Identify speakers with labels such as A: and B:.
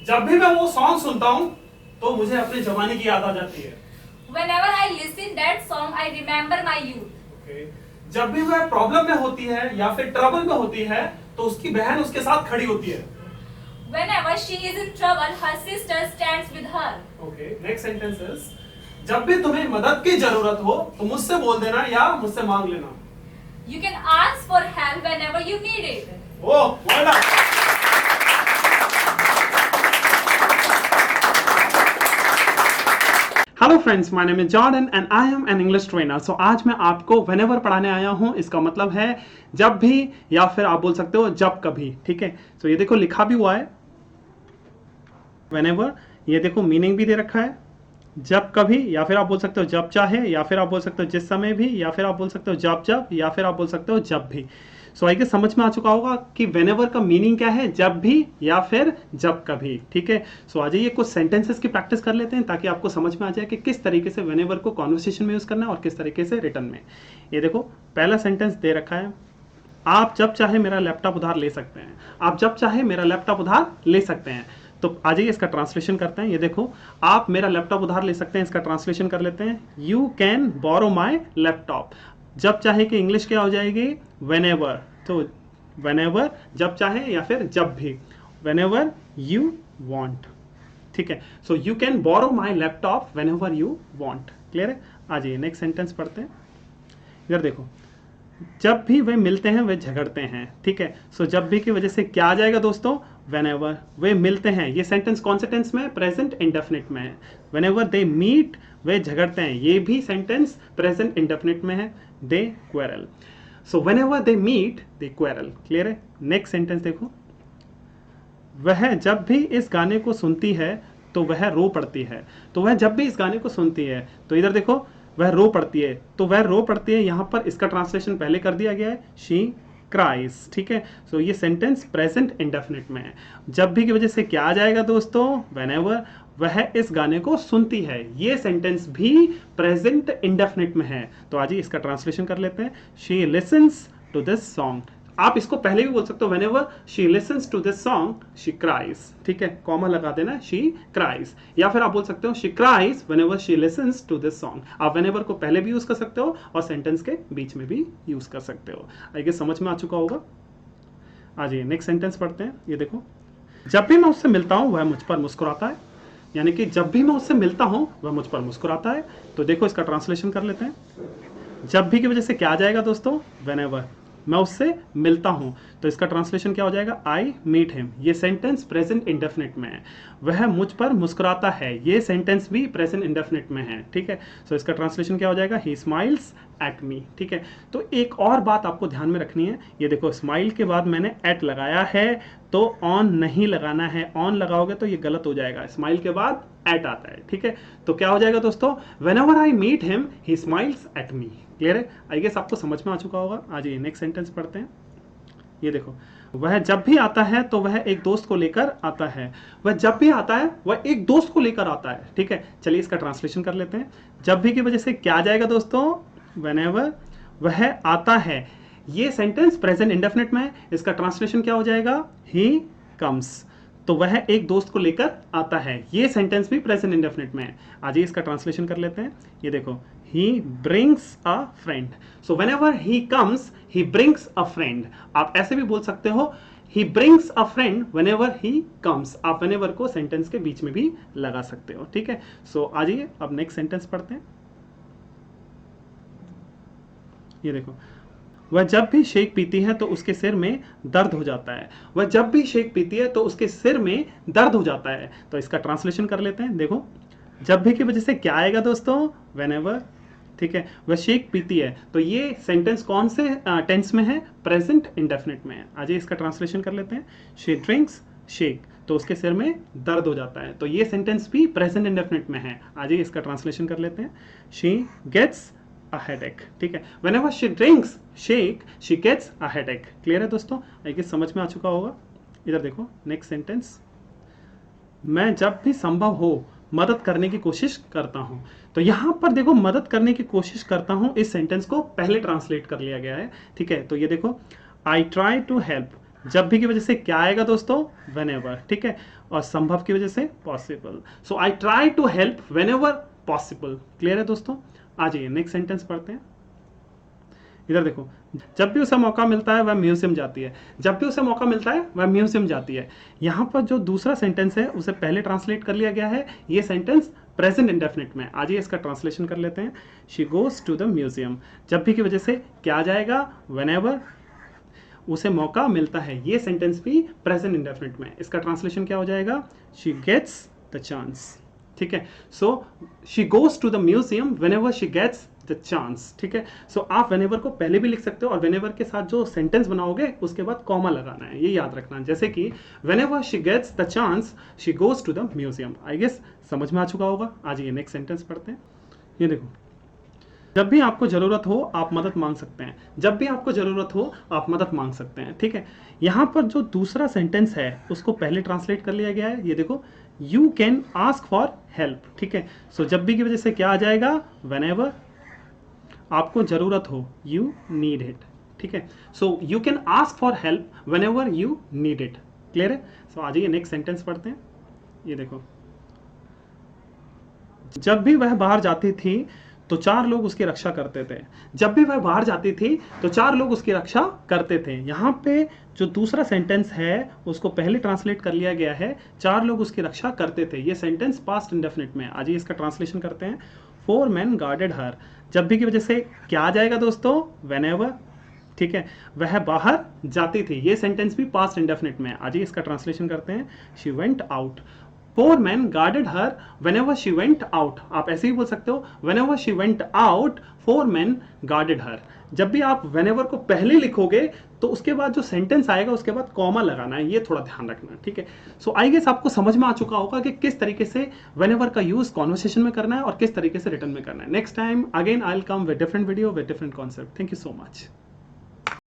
A: जब भी मैं वो सॉन्ग सुनता हूँ तो मुझे अपने जवानी की याद आ जाती है।
B: Whenever I listen that song, I remember my youth.
A: Okay. जब भी वह प्रॉब्लम में होती है या फिर ट्रबल में होती है तो उसकी बहन उसके साथ खड़ी होती है।
B: Whenever she is in trouble, her sister stands with her.
A: Okay. Next sentence is, जब भी तुम्हें मदद की जरूरत हो तो मुझसे बोल देना या मुझसे मांग लेना।
B: You can ask for help whenever you need it.
A: Oh, well done. Hello friends, my name is Jordan and I am an English trainer. So आज मैं आपको व्हेनेवर पढ़ाने आया हूं। इसका मतलब है जब भी, या फिर आप बोल सकते हो जब कभी। ठीक है, सो ये देखो लिखा भी हुआ है व्हेनेवर। ये देखो मीनिंग भी दे रखा है, जब कभी, या फिर आप बोल सकते हो जब चाहे, या फिर आप बोल सकते हो जिस समय भी, या फिर आप बोल सकते हो जब जब, या फिर आप बोल सकते हो जब भी। सो आई गेस समझ में आ चुका होगा कि व्हेनेवर का मीनिंग क्या है, जब भी या फिर जब कभी। ठीक है, सो आ जाइए कुछ सेंटेंसेस की प्रैक्टिस कर लेते हैं ताकि आपको समझ में आ जाए कि किस तरीके से व्हेनेवर को कॉन्वर्सेशन में यूज करना है और किस तरीके से रिटर्न में। ये देखो पहला सेंटेंस दे रखा है, आप जब चाहे मेरा लैपटॉप उधार ले सकते हैं। आप जब चाहे मेरा लैपटॉप उधार ले सकते हैं। तो आ जाइए इसका ट्रांसलेशन करते हैं। ये देखो आप मेरा लैपटॉप उधार ले सकते हैं, इसका ट्रांसलेशन कर लेते हैं, you can borrow my laptop. जब चाहे कि इंग्लिश क्या हो जाएगी, व्हेनेवर। तो व्हेनेवर जब चाहे या फिर जब भी, व्हेनेवर यू वांट। ठीक है, so you can borrow my laptop whenever you want. Clear है? आ जाइए नेक्स्ट सेंटेंस पढ़ते हैं। इधर देखो, जब भी वे मिलते हैं वे झगड़ते हैं। ठीक है, सो जब भी की वजह से क्या आ जाएगा दोस्तों, व्हेनेवर। वे मिलते हैं, ये सेंटेंस कौन से टेंस में है, प्रेजेंट इंडेफिनिट में है। व्हेनेवर दे मीट, वे झगड़ते हैं, ये भी सेंटेंस प्रेजेंट इंडेफिनिट में है, they quarrel. So whenever they meet they quarrel. Clear है? नेक्स्ट सेंटेंस देखो, वह जब भी इस गाने को सुनती है तो वह रो पड़ती है। तो वह जब भी इस गाने को सुनती है, तो इधर देखो वह रो पड़ती है, तो वह रो पड़ती है, यहां पर इसका ट्रांसलेशन पहले कर दिया गया है, शी क्राइज। ठीक है, सो ये सेंटेंस प्रेजेंट इंडेफिनिट में है। जब भी की वजह से क्या आ जाएगा दोस्तों, व्हेनेवर वह इस गाने को सुनती है, ये सेंटेंस भी प्रेजेंट इंडेफिनिट में है। तो आज ही इसका ट्रांसलेशन कर लेते हैं, she listens to this song. आप इसको पहले भी बोल सकते हो, whenever she listens to this song she cries. ठीक है, कॉमा लगा देना, शी क्राइज। या फिर आप बोल सकते हो she cries whenever she listens to this song. आप व्हेनेवर को पहले भी यूज कर सकते हो और सेंटेंस के बीच में भी यूज कर सकते हो। आई गेस समझ में आ चुका होगा। आ जाइए नेक्स्ट सेंटेंस पढ़ते हैं। ये देखो, जब भी मैं उससे मिलता हूं वह मुझ पर मुस्कुराता है। यानी कि जब भी मैं उससे मिलता हूं वह मुझ पर मुस्कुराता है। तो देखो इसका ट्रांसलेशन कर लेते हैं। जब भी की वजह से क्या आ जाएगा दोस्तों, व्हेनेवर। मैं उससे मिलता हूं, तो इसका ट्रांसलेशन क्या हो जाएगा, आई मीट हिम। ये सेंटेंस प्रेजेंट इंडेफिनिट में है। वह मुझ पर मुस्कुराता है, ये सेंटेंस भी प्रेजेंट इंडेफिनिट में है। ठीक है, सो इसका ट्रांसलेशन क्या हो जाएगा, ही स्माइल्स एट मी। ठीक है, तो एक और बात आपको ध्यान में रखनी है। ये देखो स्माइल के बाद मैंने एट लगाया है, तो ऑन नहीं लगाना है। ऑन लगाओगे तो ये गलत हो जाएगा, स्माइल के बाद एट आता है। ठीक है, तो क्या हो जाएगा दोस्तों, whenever I meet him he smiles at me. Clear है? आई गेस आपको समझ में आ चुका होगा। आज ये नेक्स्ट सेंटेंस पढ़ते हैं। ये देखो, वह जब भी आता है तो वह एक दोस्त को लेकर आता है। वह जब भी आता है वह एक दोस्त को लेकर आता है। ठीक है, चलिए इसका ट्रांसलेशन कर लेते हैं। जब भी की वजह से क्या आ जाएगा दोस्तों, व्हेनेवर वह आता है, ये सेंटेंस प्रेजेंट इंडेफिनिट में है। इसका ट्रांसलेशन क्या हो जाएगा, ही कम्स। तो वह एक दोस्त को लेकर आता है, ये सेंटेंस भी प्रेजेंट इंडेफिनिट में है। आज इसका ट्रांसलेशन कर लेते हैं। ये देखो, he brings a friend. So whenever he comes, he brings a friend. आप ऐसे भी बोल सकते हो, he brings a friend whenever he comes. आप whenever को सेंटेंस के बीच में भी लगा सकते हो। ठीक है, सो आ जाइए अब नेक्स्ट सेंटेंस पढ़ते हैं। ये देखो, वह जब भी शेक पीती है तो उसके सिर में दर्द हो जाता है। वह जब भी शेक पीती है तो उसके सिर में दर्द हो जाता है। तो इसका ट्रांसलेशन कर लेते हैं। देखो, जब भी की वजह से क्या आएगा दोस्तों, व्हेनेवर। ठीक है, वह शेक पीती है, तो ये सेंटेंस कौन से टेंस में है, प्रेजेंट इंडेफिनिट में है। आज इसका ट्रांसलेशन कर लेते हैं। शी ड्रिंक्स शेक, तो उसके सिर में दर्द हो जाता है, तो ये सेंटेंस भी प्रेजेंट इंडेफिनिट में है। आज इसका ट्रांसलेशन कर लेते हैं। She gets a headache. ठीक है, whenever she drinks shake she gets a headache. Clear है दोस्तों? आई गेस समझ में आ चुका होगा। इधर देखो नेक्स्ट सेंटेंस, मैं जब भी संभव हो मदद करने की कोशिश करता हूं। तो यहां पर देखो, मदद करने की कोशिश करता हूं, इस सेंटेंस को पहले ट्रांसलेट कर लिया गया है। ठीक है, तो ये देखो, आई ट्राई टू हेल्प, जब भी की वजह से क्या आएगा दोस्तों, whenever, ठीक है, और संभव की वजह से possible. So I try to help whenever possible. Clear है दोस्तों? आ जाइए नेक्स्ट सेंटेंस पढ़ते हैं. इधर देखो, जब भी उसे मौका मिलता है वह म्यूजियम जाती है. जब भी उसे मौका मिलता है वह म्यूजियम जाती है. यहाँ पर जो दूसरा सेंटेंस है उसे पहले ट्रांसलेट कर लिया गया है. ये सेंटेंस प्रेजेंट इंडेफिनिट में. आइए इसका ट्रांसलेशन कर लेते हैं. She goes to the museum. जब भी की वजह से क्या आ जाएगा, व्हेनेवर उसे मौका मिलता है. ये सेंटेंस भी प्रेजेंट इंडेफिनिट में. इसका ट्रांसलेशन क्या हो जाएगा, शी गेट्स द चांस. ठीक है, so she goes to the museum whenever she gets the chance. ठीक है, सो आप व्हेनेवर को पहले भी लिख सकते हो और व्हेनेवर के साथ जो सेंटेंस बनाओगे उसके बाद कॉमा लगाना है, ये याद रखना है. जैसे कि whenever she gets the chance she goes to the museum. I guess समझ में आ चुका होगा. आज ये नेक्स्ट सेंटेंस पढ़ते हैं. ये देखो, जब भी आपको जरूरत हो आप मदद मांग सकते हैं. जब भी आपको जरूरत हो आप मदद मांग सकते हैं. ठीक है, यहाँ पर जो दूसरा सेंटेंस है उसको पहले ट्रांसलेट कर लिया गया है. ये देखो, you can ask for help. ठीक है, सो जब भी की वजह से क्या आ जाएगा, व्हेनेवर आपको जरूरत हो, यू नीड इट. ठीक है, so you can ask for help whenever you need it. Clear है. सो आ जाइए नेक्स्ट सेंटेंस पढ़ते हैं. ये देखो, जब भी वह बाहर जाती थी तो 4 लोग उसकी रक्षा करते थे. जब भी वह बाहर जाती थी तो 4 लोग उसकी रक्षा करते थे. यहाँ पे जो दूसरा सेंटेंस है उसको पहले ट्रांसलेट कर लिया गया है, 4 लोग उसकी रक्षा करते थे. ये सेंटेंस पास्ट इंडेफिनिट में. आज इसका ट्रांसलेशन करते हैं. 4 men गार्डेड हर. जब भी की वजह से क्या आ जाएगा दोस्तों, व्हेनेवर. ठीक है, वह बाहर जाती थी. ये सेंटेंस भी पास्ट इंडेफिनिट में. आज इसका ट्रांसलेशन करते हैं. She went out. 4 men guarded her whenever she went out. आप ऐसे ही बोल सकते हो, whenever she went out 4 men guarded her. जब भी आप whenever को पहले लिखोगे तो उसके बाद जो सेंटेंस आएगा उसके बाद कॉमा लगाना है. ये थोड़ा ध्यान रखना. ठीक है, सो आई गेस आपको समझ में आ चुका होगा कि किस तरीके से whenever का यूज कॉन्वर्सेशन में करना है और किस तरीके से रिटर्न में करना है. Next time again I will come with different video with different concept. Thank you so much.